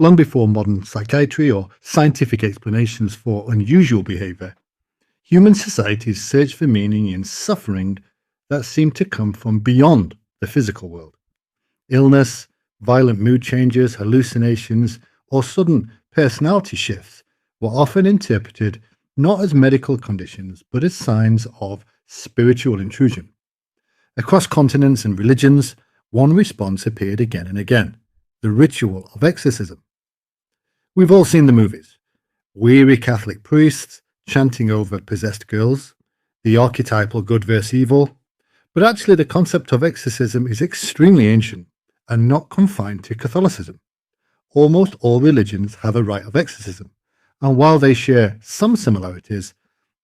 Long before modern psychiatry or scientific explanations for unusual behavior, human societies searched for meaning in suffering that seemed to come from beyond the physical world. Illness, violent mood changes, hallucinations, or sudden personality shifts were often interpreted not as medical conditions, but as signs of spiritual intrusion. Across continents and religions, one response appeared again and again: the ritual of exorcism. We've all seen the movies: weary Catholic priests chanting over possessed girls, the archetypal good versus evil. But actually, the concept of exorcism is extremely ancient and not confined to Catholicism. Almost all religions have a rite of exorcism, and while they share some similarities,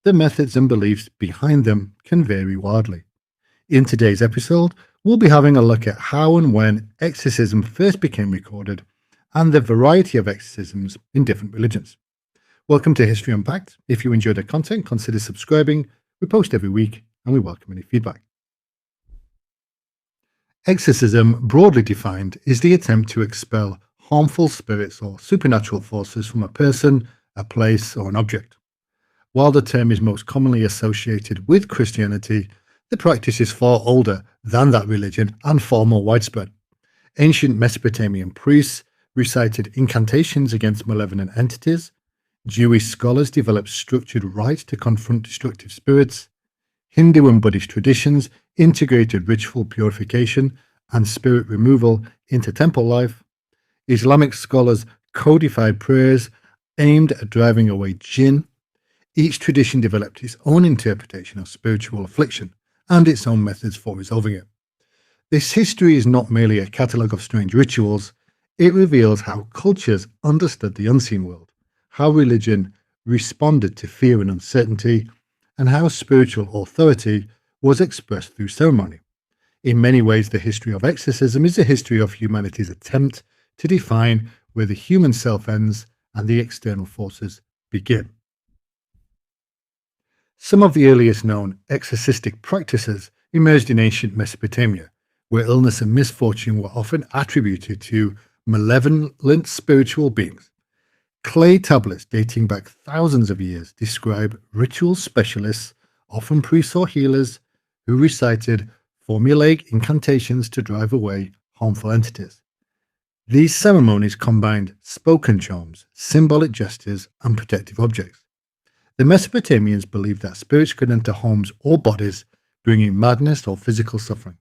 the methods and beliefs behind them can vary wildly. In today's episode, we'll be having a look at how and when exorcism first became recorded and the variety of exorcisms in different religions. Welcome to History Unpacked. If you enjoy the content, consider subscribing. We post every week and we welcome any feedback. Exorcism, broadly defined, is the attempt to expel harmful spirits or supernatural forces from a person, a place, or an object. While the term is most commonly associated with Christianity, the practice is far older than that religion and far more widespread. Ancient Mesopotamian priests recited incantations against malevolent entities. Jewish scholars developed structured rites to confront destructive spirits. Hindu and Buddhist traditions integrated ritual purification and spirit removal into temple life. Islamic scholars codified prayers aimed at driving away jinn. Each tradition developed its own interpretation of spiritual affliction and its own methods for resolving it. This history is not merely a catalogue of strange rituals, it reveals how cultures understood the unseen world, how religion responded to fear and uncertainty, and how spiritual authority was expressed through ceremony. In many ways, the history of exorcism is a history of humanity's attempt to define where the human self ends and the external forces begin. Some of the earliest known exorcistic practices emerged in ancient Mesopotamia, where illness and misfortune were often attributed to malevolent spiritual beings. Clay tablets dating back thousands of years describe ritual specialists, often priests or healers, who recited formulaic incantations to drive away harmful entities. These ceremonies combined spoken charms, symbolic gestures, and protective objects. The Mesopotamians believed that spirits could enter homes or bodies, bringing madness or physical suffering.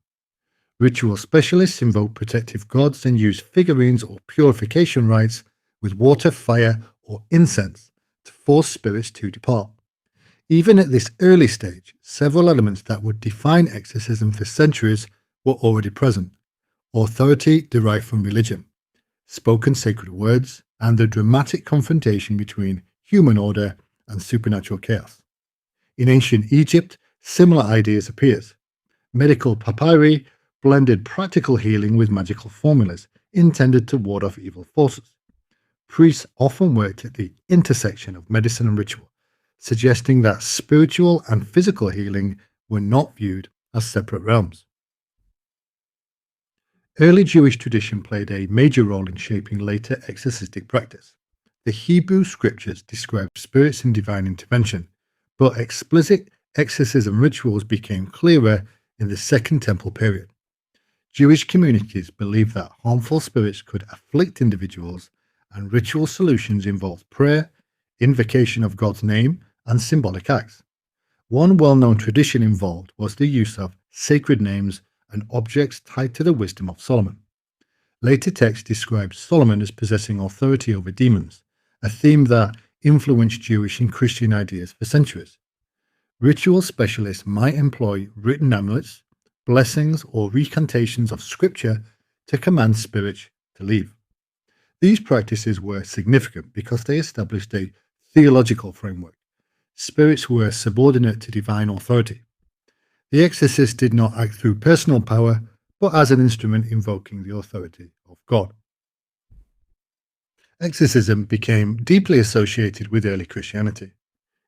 Ritual specialists invoked protective gods and used figurines or purification rites with water, fire, or incense to force spirits to depart. Even at this early stage, several elements that would define exorcism for centuries were already present: authority derived from religion, spoken sacred words, and the dramatic confrontation between human order and supernatural chaos. In ancient Egypt, similar ideas appeared. Medical papyri blended practical healing with magical formulas intended to ward off evil forces. Priests often worked at the intersection of medicine and ritual, suggesting that spiritual and physical healing were not viewed as separate realms. Early Jewish tradition played a major role in shaping later exorcistic practice. The Hebrew scriptures describe spirits and divine intervention, but explicit exorcism rituals became clearer in the Second Temple period. Jewish communities believed that harmful spirits could afflict individuals, and ritual solutions involved prayer, invocation of God's name, and symbolic acts. One well-known tradition involved was the use of sacred names and objects tied to the wisdom of Solomon. Later texts describe Solomon as possessing authority over demons, a theme that influenced Jewish and Christian ideas for centuries. Ritual specialists might employ written amulets, blessings, or recantations of scripture to command spirits to leave. These practices were significant because they established a theological framework. Spirits were subordinate to divine authority. The exorcist did not act through personal power, but as an instrument invoking the authority of God. Exorcism became deeply associated with early Christianity.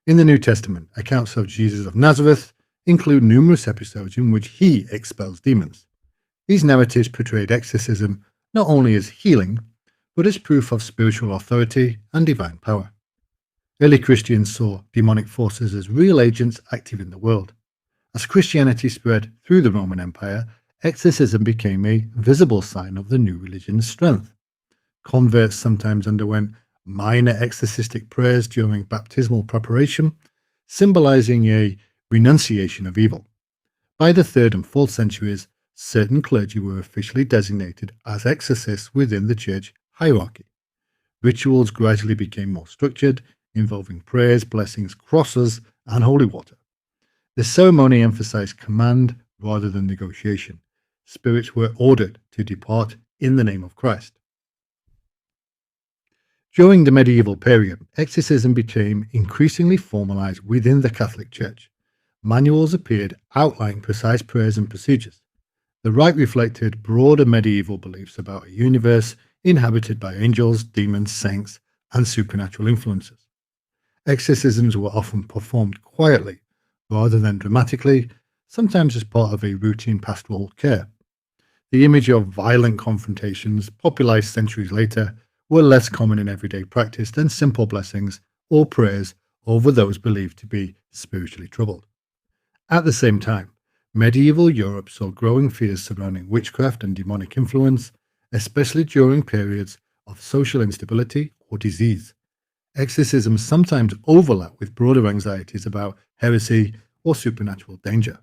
In the New Testament, accounts of Jesus of Nazareth include numerous episodes in which he expels demons. These narratives portrayed exorcism not only as healing, but as proof of spiritual authority and divine power. Early Christians saw demonic forces as real agents active in the world. As Christianity spread through the Roman Empire, exorcism became a visible sign of the new religion's strength. Converts sometimes underwent minor exorcistic prayers during baptismal preparation, symbolizing a renunciation of evil. By the 3rd and 4th centuries, certain clergy were officially designated as exorcists within the church hierarchy. Rituals gradually became more structured, involving prayers, blessings, crosses, and holy water. The ceremony emphasized command rather than negotiation. Spirits were ordered to depart in the name of Christ. During the medieval period, exorcism became increasingly formalized within the Catholic Church. Manuals appeared outlining precise prayers and procedures. The rite reflected broader medieval beliefs about a universe inhabited by angels, demons, saints, and supernatural influences. Exorcisms were often performed quietly, rather than dramatically, sometimes as part of a routine pastoral care. The image of violent confrontations, popularized centuries later, were less common in everyday practice than simple blessings or prayers over those believed to be spiritually troubled. At the same time, medieval Europe saw growing fears surrounding witchcraft and demonic influence, especially during periods of social instability or disease. Exorcisms sometimes overlap with broader anxieties about heresy or supernatural danger.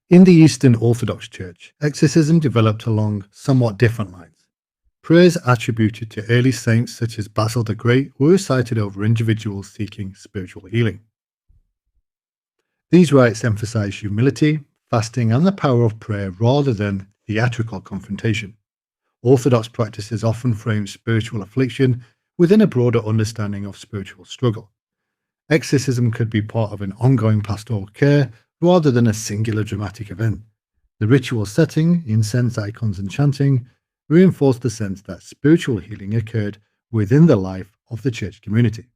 In the Eastern Orthodox Church, exorcism developed along somewhat different lines. Prayers attributed to early saints such as Basil the Great were recited over individuals seeking spiritual healing. These rites emphasize humility, fasting, and the power of prayer rather than theatrical confrontation. Orthodox practices often frame spiritual affliction within a broader understanding of spiritual struggle. Exorcism could be part of an ongoing pastoral care rather than a singular dramatic event. The ritual setting, incense, icons, and chanting reinforced the sense that spiritual healing occurred within the life of the church community.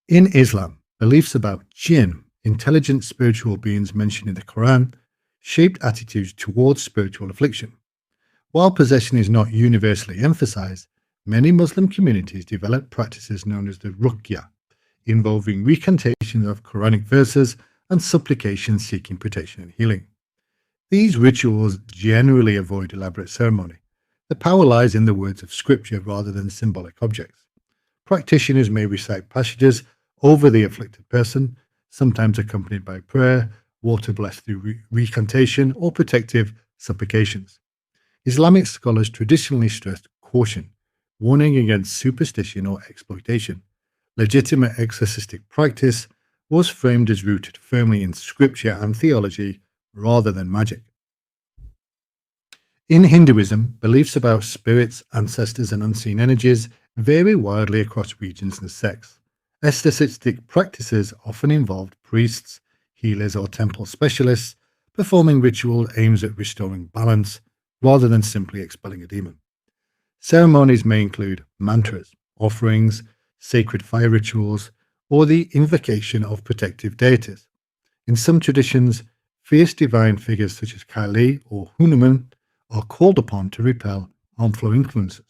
In Islam, beliefs about jinn, intelligent spiritual beings mentioned in the Quran, shaped attitudes towards spiritual affliction. While possession is not universally emphasized, many Muslim communities developed practices known as the ruqya, involving recantation of Quranic verses and supplications seeking protection and healing. These rituals generally avoid elaborate ceremony. The power lies in the words of scripture rather than symbolic objects. Practitioners may recite passages over the afflicted person, sometimes accompanied by prayer, water blessed through recantation, or protective supplications. Islamic scholars traditionally stressed caution, warning against superstition or exploitation. Legitimate exorcistic practice was framed as rooted firmly in scripture and theology rather than magic. In Hinduism, beliefs about spirits, ancestors, and unseen energies vary widely across regions and sects. Exorcistic practices often involved priests, healers, or temple specialists performing ritual aims at restoring balance rather than simply expelling a demon. Ceremonies may include mantras, offerings, sacred fire rituals, or the invocation of protective deities. In some traditions, fierce divine figures such as Kali or Hanuman are called upon to repel harmful influences.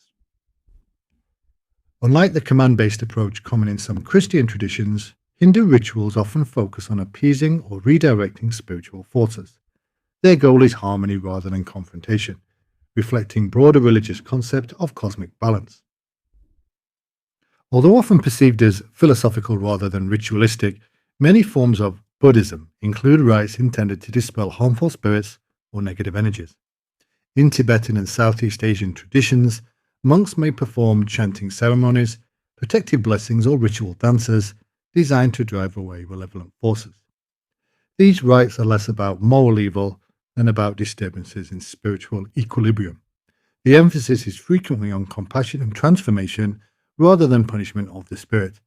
Unlike the command-based approach common in some Christian traditions, Hindu rituals often focus on appeasing or redirecting spiritual forces. Their goal is harmony rather than confrontation, reflecting broader religious concept of cosmic balance. Although often perceived as philosophical rather than ritualistic, many forms of Buddhism include rites intended to dispel harmful spirits or negative energies. In Tibetan and Southeast Asian traditions, monks may perform chanting ceremonies, protective blessings, or ritual dances designed to drive away malevolent forces. These rites are less about moral evil than about disturbances in spiritual equilibrium. The emphasis is frequently on compassion and transformation rather than punishment of the spirit.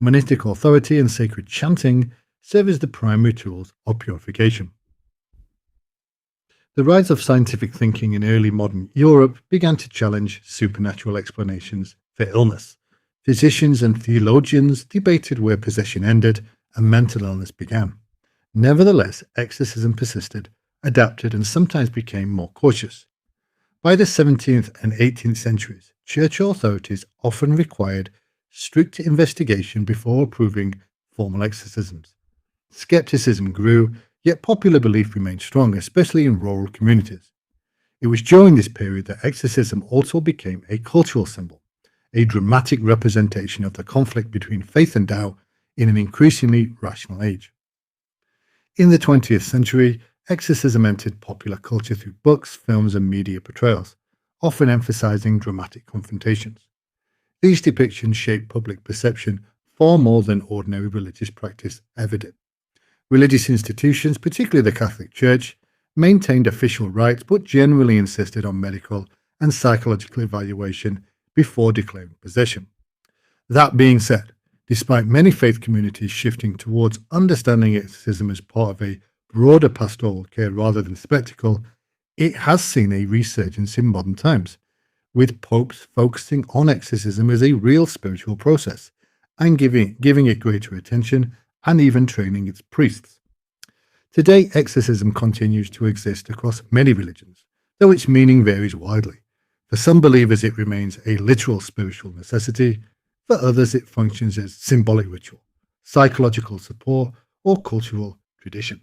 Monastic authority and sacred chanting serve as the primary tools of purification. The rise of scientific thinking in early modern Europe began to challenge supernatural explanations for illness. Physicians and theologians debated where possession ended and mental illness began. Nevertheless, exorcism persisted, adapted, and sometimes became more cautious. By the 17th and 18th centuries, church authorities often required strict investigation before approving formal exorcisms. Skepticism grew, yet popular belief remained strong, especially in rural communities. It was during this period that exorcism also became a cultural symbol, a dramatic representation of the conflict between faith and doubt in an increasingly rational age. In the 20th century, exorcism entered popular culture through books, films, and media portrayals, often emphasizing dramatic confrontations. These depictions shaped public perception far more than ordinary religious practice ever did. Religious institutions, particularly the Catholic Church, maintained official rites but generally insisted on medical and psychological evaluation before declaring possession. That being said, despite many faith communities shifting towards understanding exorcism as part of a broader pastoral care rather than spectacle, it has seen a resurgence in modern times, with popes focusing on exorcism as a real spiritual process and giving it greater attention and even training its priests. Today, exorcism continues to exist across many religions, though its meaning varies widely. For some believers, it remains a literal spiritual necessity. For others, it functions as symbolic ritual, psychological support, or cultural tradition.